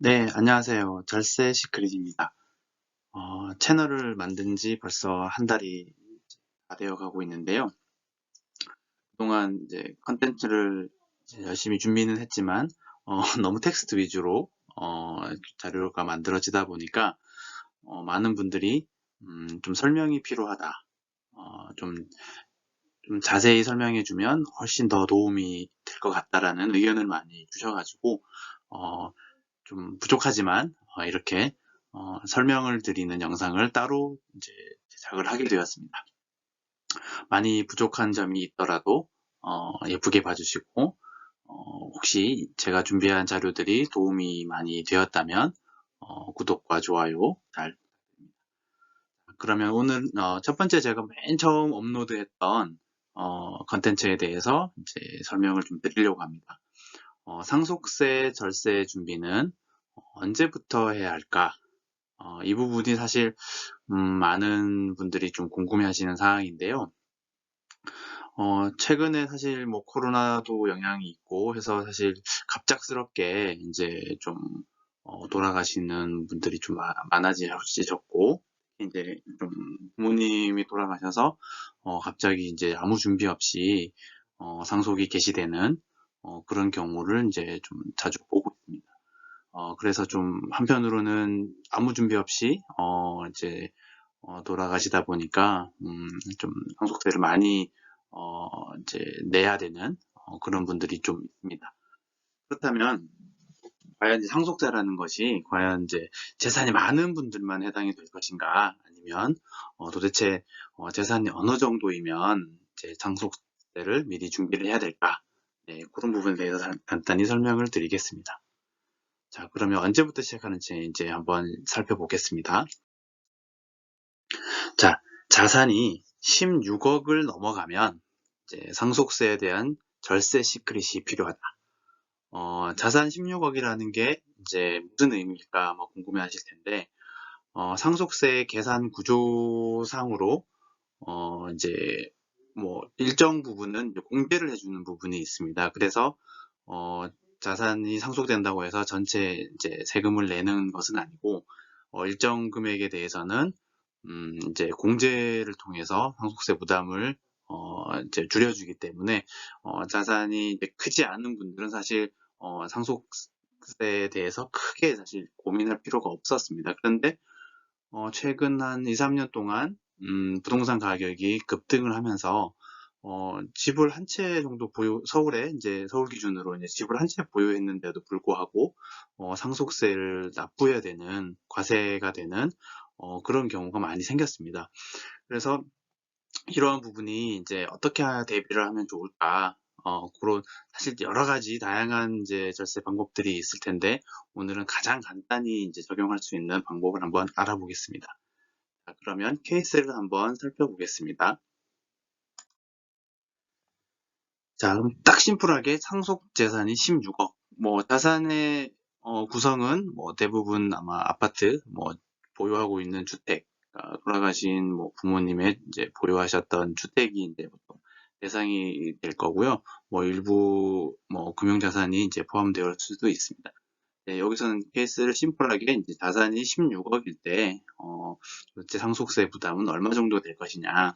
네, 안녕하세요. 절세 시크릿입니다. 채널을 만든 지 벌써 한 달이 다 되어 가고 있는데요. 그동안 이제 컨텐츠를 열심히 준비는 했지만, 너무 텍스트 위주로, 자료가 만들어지다 보니까, 많은 분들이, 좀 설명이 필요하다. 좀 자세히 설명해주면 훨씬 더 도움이 될 것 같다라는 의견을 많이 주셔가지고, 어, 좀 부족하지만 이렇게 설명을 드리는 영상을 따로 이제 제작을 하게 되었습니다. 많이 부족한 점이 있더라도 예쁘게 봐주시고 혹시 제가 준비한 자료들이 도움이 많이 되었다면 구독과 좋아요 잘 부탁드립니다. 그러면 오늘 첫 번째 제가 맨 처음 업로드했던 컨텐츠에 대해서 이제 설명을 좀 드리려고 합니다. 상속세 절세 준비는 언제부터 해야 할까? 이 부분이 사실 많은 분들이 좀 궁금해 하시는 사항인데요. 최근에 사실 뭐 코로나도 영향이 있고 해서 사실 갑작스럽게 이제 좀 돌아가시는 분들이 좀 많아지셨고 이제 좀 부모님이 돌아가셔서 갑자기 이제 아무 준비 없이 상속이 개시되는 그런 경우를 이제 좀 자주 보고 있습니다. 그래서 좀 한편으로는 아무 준비 없이 이제 돌아가시다 보니까 좀 상속세를 많이 이제 내야 되는 그런 분들이 좀 있습니다. 그렇다면 과연 이제 상속세라는 것이 과연 이제 재산이 많은 분들만 해당이 될 것인가, 아니면 도대체 재산이 어느 정도이면 이제 상속세를 미리 준비를 해야 될까? 네, 그런 부분에 대해서 간단히 설명을 드리겠습니다. 자, 그러면 언제부터 시작하는지 이제 한번 살펴보겠습니다. 자, 자산이 16억을 넘어가면 이제 상속세에 대한 절세 시크릿이 필요하다. 자산 16억이라는 게 이제 무슨 의미일까 뭐 궁금해 하실 텐데, 상속세 계산 구조상으로, 이제 뭐 일정 부분은 공제를 해주는 부분이 있습니다. 그래서, 자산이 상속된다고 해서 전체 이제 세금을 내는 것은 아니고, 일정 금액에 대해서는 이제 공제를 통해서 상속세 부담을 이제 줄여주기 때문에 자산이 이제 크지 않은 분들은 사실 상속세에 대해서 크게 사실 고민할 필요가 없었습니다. 그런데 최근 한 2, 3년 동안 부동산 가격이 급등을 하면서 집을 한 채 정도 서울에 이제 서울 기준으로 이제 집을 한 채 보유했는데도 불구하고 상속세를 납부해야 되는 과세가 되는 그런 경우가 많이 생겼습니다. 그래서 이러한 부분이 이제 어떻게 대비를 하면 좋을까? 그런 사실 여러 가지 다양한 이제 절세 방법들이 있을 텐데 오늘은 가장 간단히 이제 적용할 수 있는 방법을 한번 알아보겠습니다. 자, 그러면 케이스를 한번 살펴보겠습니다. 자, 그럼 딱 심플하게 상속 재산이 16억. 뭐 자산의 구성은 뭐 대부분 아마 아파트, 뭐 보유하고 있는 주택, 돌아가신 뭐 부모님의 이제 보유하셨던 주택이 이제 보통 대상이 될 거고요. 뭐 일부 뭐 금융자산이 이제 포함되어 수도 있습니다. 네, 여기서는 케이스를 심플하게 이제 자산이 16억일 때, 도대체 상속세 부담은 얼마 정도 될 것이냐.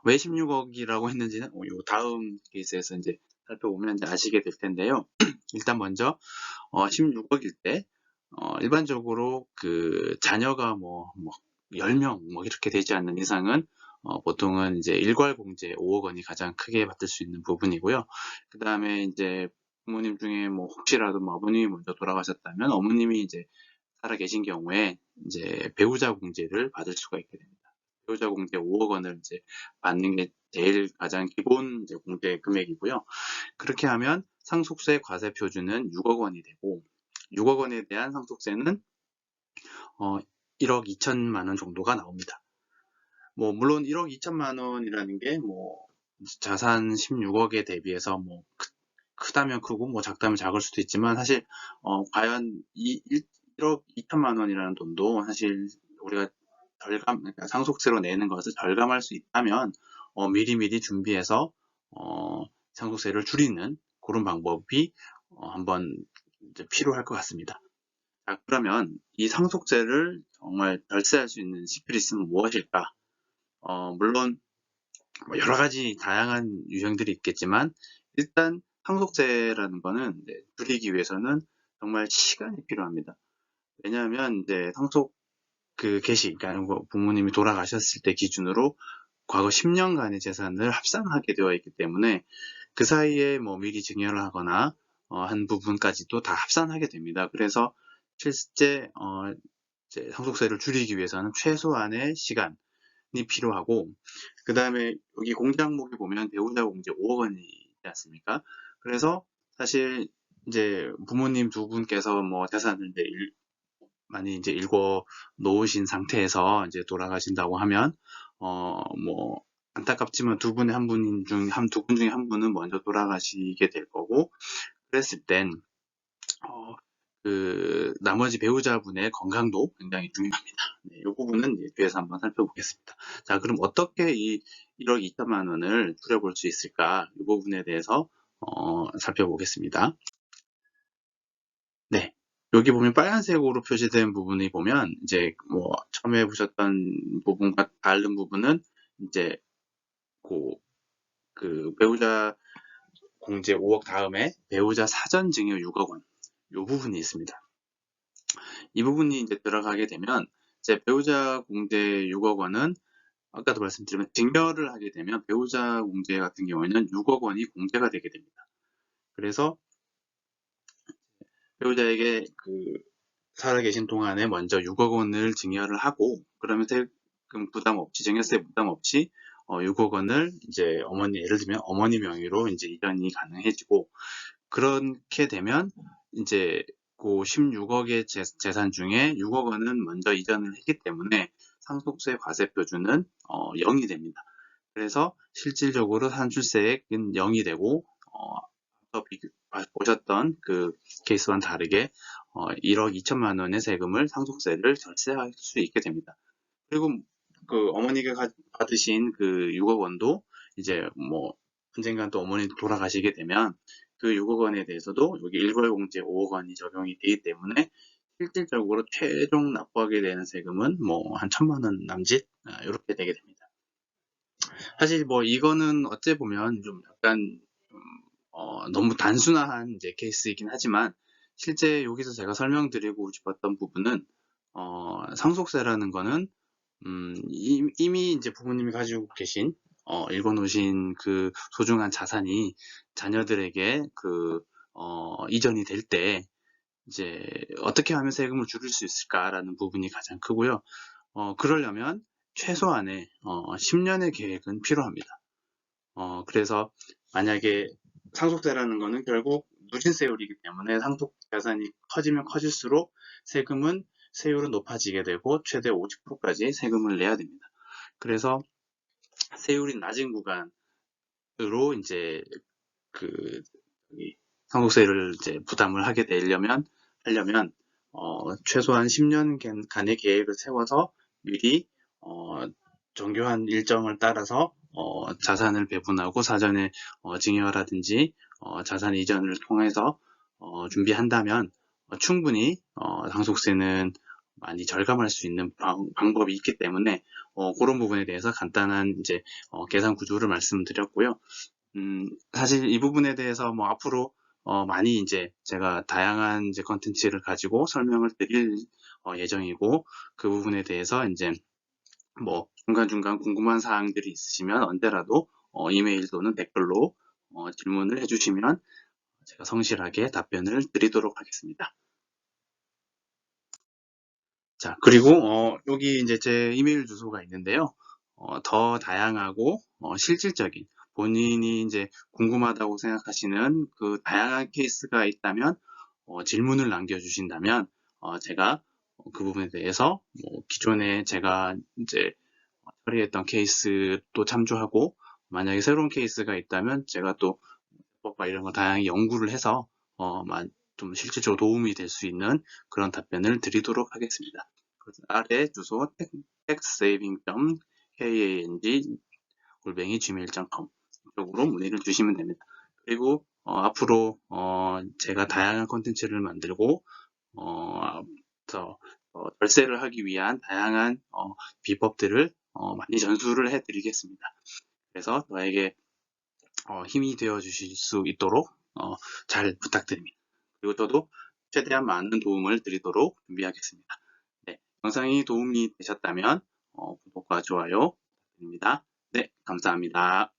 왜 16억이라고 했는지는 요 다음 케이스에서 이제 살펴보면 이제 아시게 될 텐데요. 일단 먼저 16억일 때 일반적으로 그 자녀가 뭐 10명 뭐 이렇게 되지 않는 이상은 보통은 이제 일괄공제 5억 원이 가장 크게 받을 수 있는 부분이고요. 그 다음에 이제 부모님 중에 뭐 혹시라도 뭐 아버님이 먼저 돌아가셨다면 어머님이 이제 살아 계신 경우에 이제 배우자 공제를 받을 수가 있게 됩니다. 배우자 공제 5억 원을 이제 받는 게 제일 가장 기본 이제 공제 금액이고요. 그렇게 하면 상속세 과세 표준은 6억 원이 되고 6억 원에 대한 상속세는 1억 2천만 원 정도가 나옵니다. 뭐 물론 1억 2천만 원이라는 게 뭐 자산 16억에 대비해서 뭐 크다면 크고 뭐 작다면 작을 수도 있지만 사실 과연 1억 2천만 원이라는 돈도 사실 우리가 그러니까 상속세로 내는 것을 절감할 수 있다면 미리미리 준비해서 상속세를 줄이는 그런 방법이 한번 이제 필요할 것 같습니다. 자, 그러면 이 상속세를 정말 절세할 수 있는 시크릿은 무엇일까? 물론 뭐 여러 가지 다양한 유형들이 있겠지만 일단 상속세라는 거는 줄이기 위해서는 정말 시간이 필요합니다. 왜냐하면 이제 상속 그 개시, 그러니까 부모님이 돌아가셨을 때 기준으로 과거 10년간의 재산을 합산하게 되어 있기 때문에 그 사이에 뭐 미리 증여를 하거나 한 부분까지도 다 합산하게 됩니다. 그래서 실제 이제 상속세를 줄이기 위해서는 최소한의 시간이 필요하고, 그 다음에 여기 공제 항목에 보면 배우자 공제 5억 원이 있지 않습니까? 그래서 사실 이제 부모님 두 분께서 뭐 재산을 이제 많이 이제 읽어 놓으신 상태에서 이제 돌아가신다고 하면 뭐 안타깝지만 두 분의 두 분 중에 한 분은 먼저 돌아가시게 될 거고, 그랬을 땐 그 나머지 배우자분의 건강도 굉장히 중요합니다. 네, 이 부분은 이제 뒤에서 한번 살펴보겠습니다. 자, 그럼 어떻게 이 1억 2천만 원을 줄여볼 수 있을까? 이 부분에 대해서 살펴보겠습니다. 네. 여기 보면 빨간색으로 표시된 부분이 보면 이제 뭐 처음에 보셨던 부분과 다른 부분은 이제 그 배우자 공제 5억 다음에 배우자 사전 증여 6억 원, 이 부분이 있습니다. 이 부분이 이제 들어가게 되면 이제 배우자 공제 6억 원은 아까도 말씀드리면 증여를 하게 되면 배우자 공제 같은 경우에는 6억 원이 공제가 되게 됩니다. 그래서 배우자에게 살아계신 동안에 먼저 6억 원을 증여를 하고, 그러면 세금 부담 없이, 증여세 부담 없이 6억 원을 이제 예를 들면 어머니 명의로 이제 이전이 가능해지고, 그렇게 되면 이제 그 16억의 재산 중에 6억 원은 먼저 이전을 했기 때문에 상속세 과세 표준은 0이 됩니다. 그래서 실질적으로 산출세액은 0이 되고 앞서 보셨던 그 케이스와는 다르게 1억 2천만 원의 세금을 상속세를 절세할 수 있게 됩니다. 그리고 그 어머니가 받으신 그 6억 원도 이제 뭐 언젠간 또 어머니 돌아가시게 되면 그 6억 원에 대해서도 여기 일괄공제 5억 원이 적용이 되기 때문에 실질적으로 최종 납부하게 되는 세금은 뭐 한 1,000만 원 남짓 이렇게 되게 됩니다. 사실 뭐 이거는 어째 보면 좀 약간 너무 단순한 이제 케이스이긴 하지만 실제 여기서 제가 설명드리고 싶었던 부분은 상속세라는 거는 이미 이제 부모님이 가지고 계신 읽어놓으신 그 소중한 자산이 자녀들에게 이전이 될 때 이제 어떻게 하면 세금을 줄일 수 있을까라는 부분이 가장 크고요. 그러려면 최소한의 10년의 계획은 필요합니다. 그래서 만약에 상속세라는 거는 결국 누진세율이기 때문에 상속 자산이 커지면 커질수록 세금은 세율은 높아지게 되고 최대 50%까지 세금을 내야 됩니다. 그래서 세율이 낮은 구간으로 이제 상속세를 이제 부담을 하게 되려면 최소한 10년간의 계획을 세워서 미리 정교한 일정을 따라서 자산을 배분하고 사전에 증여라든지 자산 이전을 통해서 준비한다면 충분히 상속세는 많이 절감할 수 있는 방법이 있기 때문에 그런 부분에 대해서 간단한 이제 계산 구조를 말씀드렸고요. 사실 이 부분에 대해서 뭐 앞으로 많이 이제 제가 다양한 이제 컨텐츠를 가지고 설명을 드릴 예정이고, 그 부분에 대해서 이제 뭐 중간중간 궁금한 사항들이 있으시면 언제라도 이메일 또는 댓글로 질문을 해주시면 제가 성실하게 답변을 드리도록 하겠습니다. 자, 그리고 여기 이제 제 이메일 주소가 있는데요. 더 다양하고 실질적인 본인이 이제 궁금하다고 생각하시는 그 다양한 케이스가 있다면 질문을 남겨주신다면 제가 그 부분에 대해서 뭐 기존에 제가 이제 처리했던 케이스도 참조하고, 만약에 새로운 케이스가 있다면 제가 또 법과 이런 거 다양히 연구를 해서 좀 실질적으로 도움이 될 수 있는 그런 답변을 드리도록 하겠습니다. 아래 주소 taxsaving.kang@gmail.com 쪽으로 문의를 주시면 됩니다. 그리고 앞으로 제가 다양한 콘텐츠를 만들고 절세를 하기 위한 다양한 비법들을 많이 전수를 해드리겠습니다. 그래서 저에게 힘이 되어 주실 수 있도록 잘 부탁드립니다. 그리고 저도 최대한 많은 도움을 드리도록 준비하겠습니다. 네, 영상이 도움이 되셨다면 구독과 좋아요 부탁드립니다. 네, 감사합니다.